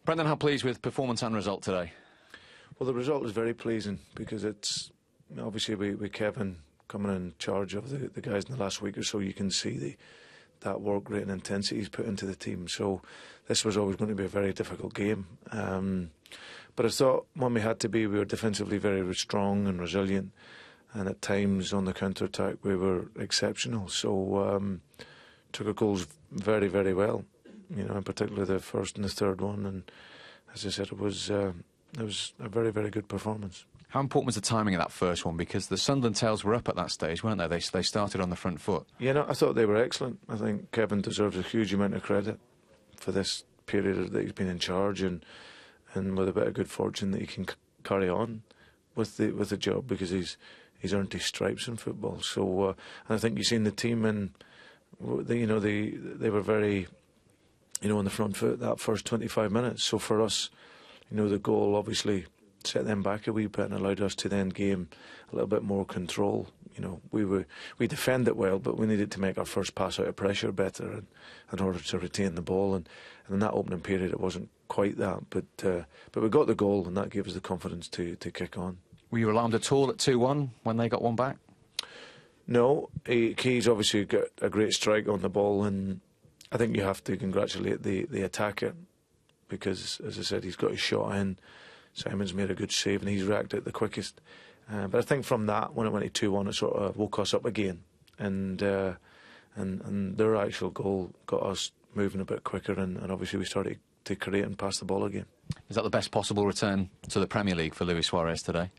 Brendan, how pleased with performance and result today? Well, the result is very pleasing because it's obviously with Kevin coming in charge of the guys in the last week or so, you can see that work rate and intensity he's put into the team. So this was always going to be a very difficult game. But I thought when we had to be, we were defensively very strong and resilient, and at times on the counter-attack we were exceptional. So took our goals very, very well, in particular the first and the third one, and as I said, it was a very, very good performance. How important was the timing of that first one? Because the Sunderland tails were up at that stage, weren't they? They started on the front foot. I thought they were excellent. I think Kevin deserves a huge amount of credit for this period that he's been in charge, and with a bit of good fortune that he can carry on with the job, because he's earned his stripes in football. So and I think you've seen the team, and they were very on the front foot that first 25 minutes. So for us, the goal obviously set them back a wee bit and allowed us to then gain a little bit more control. We defended well, but we needed to make our first pass out of pressure better in order to retain the ball. And in that opening period, it wasn't quite that. But we got the goal, and that gave us the confidence to kick on. Were you alarmed at all at 2-1 when they got one back? No, Key's obviously got a great strike on the ball, and I think you have to congratulate the attacker, because, as I said, he's got his shot in. Simon's made a good save, and he's reacted the quickest. But I think from that, when it went to 2-1, it sort of woke us up again, and their actual goal got us moving a bit quicker, and obviously we started to create and pass the ball again. Is that the best possible return to the Premier League for Luis Suarez today?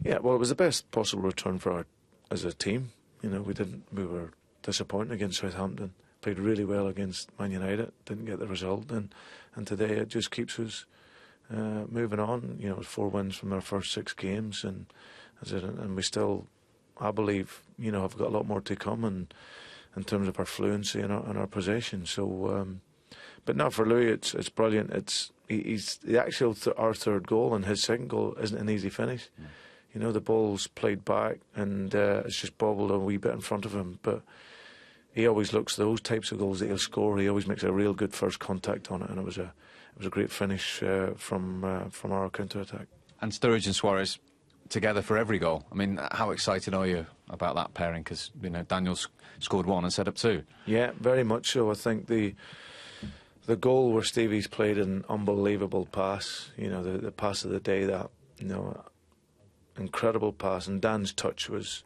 Yeah, well, it was the best possible return for as a team. We were disappointed against Southampton. Played really well against Man United, didn't get the result, and today it just keeps us moving on. It was 4 wins from our first 6 games, and we still, I believe, have got a lot more to come, and in terms of our fluency and our possession. So, but now for Louis, it's brilliant. He's the actual our third goal, and his second goal isn't an easy finish. The ball's played back, and it's just bobbled a wee bit in front of him, but he always looks those types of goals that he'll score. He always makes a real good first contact on it, and it was a great finish from our counter-attack. And Sturridge and Suarez together for every goal. I mean, how excited are you about that pairing? Because Daniel's scored 1 and set up 2. Yeah, very much so. I think the goal where Stevie's played an unbelievable pass. The pass of the day, that incredible pass, and Dan's touch was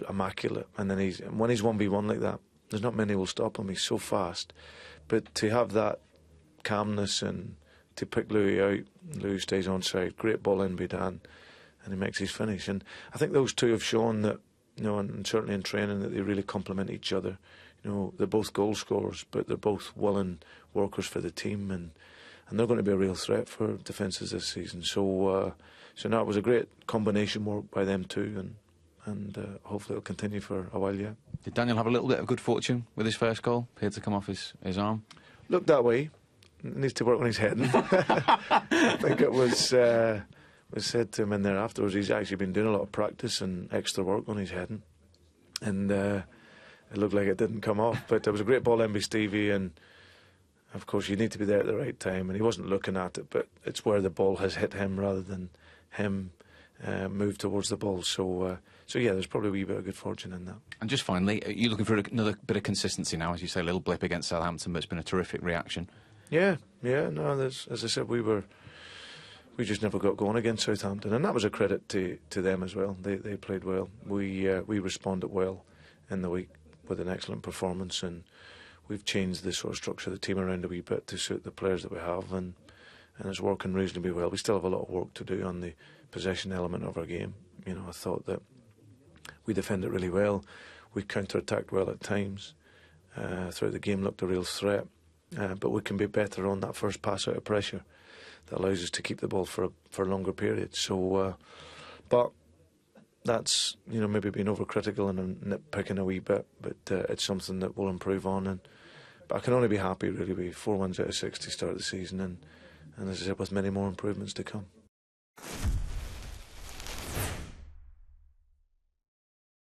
immaculate. And then when he's 1v1 like that, there's not many will stop him. He's so fast. But to have that calmness and to pick Louis out, Louis stays on side, great ball in by Dan, and he makes his finish. And I think those two have shown that, and certainly in training, that they really complement each other. They're both goal scorers, but they're both willing workers for the team, and they're going to be a real threat for defences this season. So now it was a great combination work by them two, and hopefully it'll continue for a while yet. Did Daniel have a little bit of good fortune with his first goal? Appeared to come off his arm? Looked that way. Needs to work on his heading. I think it was said to him in there afterwards, he's actually been doing a lot of practice and extra work on his heading, and it looked like it didn't come off. But it was a great ball in by Stevie, and of course you need to be there at the right time, and he wasn't looking at it, but it's where the ball has hit him rather than him move towards the ball. So yeah, there's probably a wee bit of good fortune in that. And just finally, are you looking for another bit of consistency now? As you say, a little blip against Southampton, but it's been a terrific reaction. Yeah, no, as I said, we just never got going against Southampton, and that was a credit to them as well. They played well. We responded well in the week with an excellent performance, and we've changed the sort of structure of the team around a wee bit to suit the players that we have, and it's working reasonably well. We still have a lot of work to do on the possession element of our game. I thought that we defended really well. We counter-attacked well at times. Throughout the game, looked a real threat. But we can be better on that first pass out of pressure that allows us to keep the ball for longer periods. So, but that's maybe being overcritical and nitpicking a wee bit, but it's something that we'll improve on. But I can only be happy really with 4 wins out of 6 to start the season, and as I said, with many more improvements to come.